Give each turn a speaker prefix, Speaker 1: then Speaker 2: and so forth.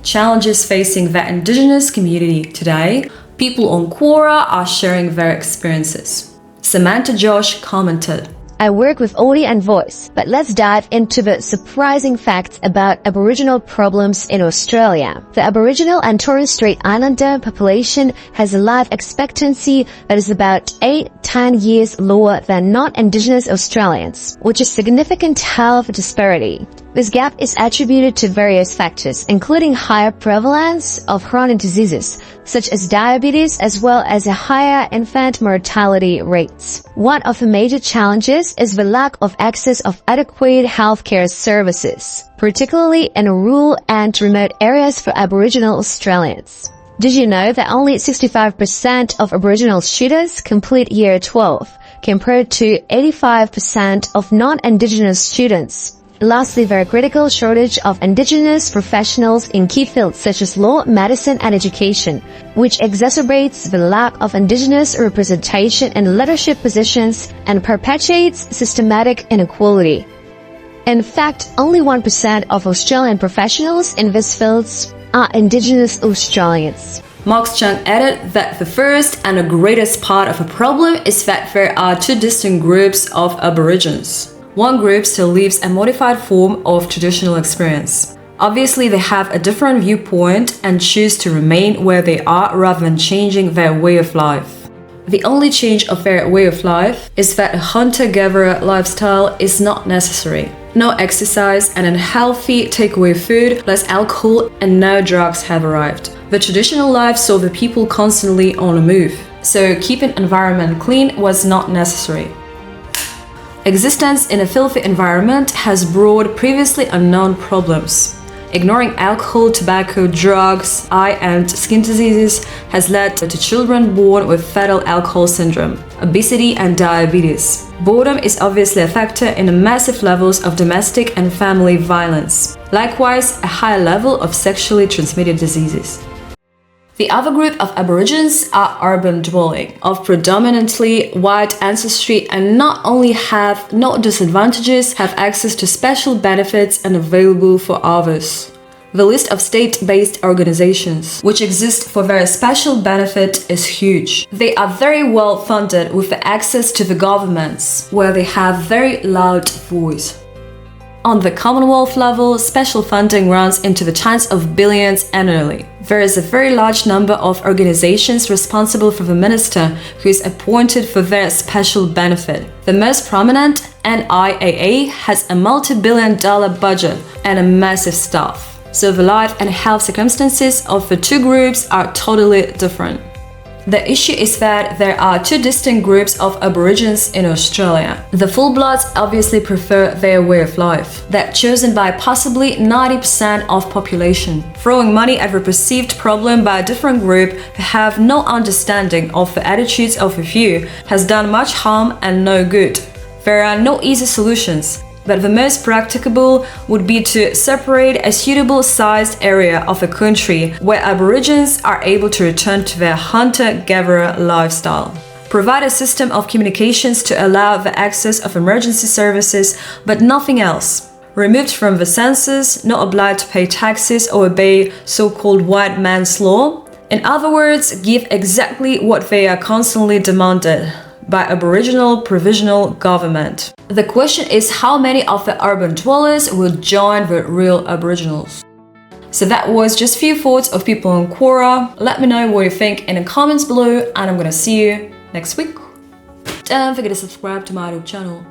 Speaker 1: challenges facing the indigenous community today, people on Quora are sharing their experiences. Samantha Josh commented,
Speaker 2: I work with audio and voice, but let's dive into the surprising facts about Aboriginal problems in Australia. The Aboriginal and Torres Strait Islander population has a life expectancy that is about 8-10 years lower than non-Indigenous Australians, which is significant health disparity. This gap is attributed to various factors, including higher prevalence of chronic diseases, such as diabetes, as well as a higher infant mortality rates. One of the major challenges is the lack of access of adequate healthcare services, particularly in rural and remote areas for Aboriginal Australians. Did you know that only 65% of Aboriginal students complete Year 12, compared to 85% of non-Indigenous students? Lastly, the critical shortage of Indigenous professionals in key fields such as law, medicine, and education, which exacerbates the lack of Indigenous representation in leadership positions and perpetuates systematic inequality. In fact, only 1% of Australian professionals in these fields are Indigenous Australians.
Speaker 1: Mark Chung added that the first and the greatest part of the problem is that there are two distinct groups of Aborigines. One group still lives a modified form of traditional experience. Obviously, they have a different viewpoint and choose to remain where they are rather than changing their way of life. The only change of their way of life is that a hunter-gatherer lifestyle is not necessary. No exercise and unhealthy takeaway food, less alcohol, and no drugs have arrived. The traditional life saw the people constantly on the move, so keeping environment clean was not necessary. Existence in a filthy environment has brought previously unknown problems. Ignoring alcohol, tobacco, drugs, eye and skin diseases has led to children born with fetal alcohol syndrome, obesity and diabetes. Boredom is obviously a factor in the massive levels of domestic and family violence. Likewise, a high level of sexually transmitted diseases. The other group of Aborigines are urban dwelling, of predominantly white ancestry, and not only have no disadvantages, have access to special benefits and available for others. The list of state-based organizations which exist for their special benefit is huge. They are very well funded with the access to the governments, where they have very loud voice. On the Commonwealth level, special funding runs into the tens of billions annually. There is a very large number of organizations responsible for the minister who is appointed for their special benefit. The most prominent, NIAA, has a multi-billion-dollar budget and a massive staff. So the life and health circumstances of the two groups are totally different. The issue is that there are two distinct groups of Aborigines in Australia. The full-bloods obviously prefer their way of life, that chosen by possibly 90% of population. Throwing money at the perceived problem by a different group who have no understanding of the attitudes of a few has done much harm and no good. There are no easy solutions, but the most practicable would be to separate a suitable sized area of the country where Aborigines are able to return to their hunter-gatherer lifestyle. Provide a system of communications to allow the access of emergency services, but nothing else. Removed from the census, not obliged to pay taxes or obey so-called white man's law. In other words, give exactly what they are constantly demanded by Aboriginal provisional government. The question is how many of the urban dwellers will join the real Aboriginals. So that was just a few thoughts of people on Quora. Let me know what you think in the comments below, and I'm gonna see you next week. Don't forget to subscribe to my YouTube channel.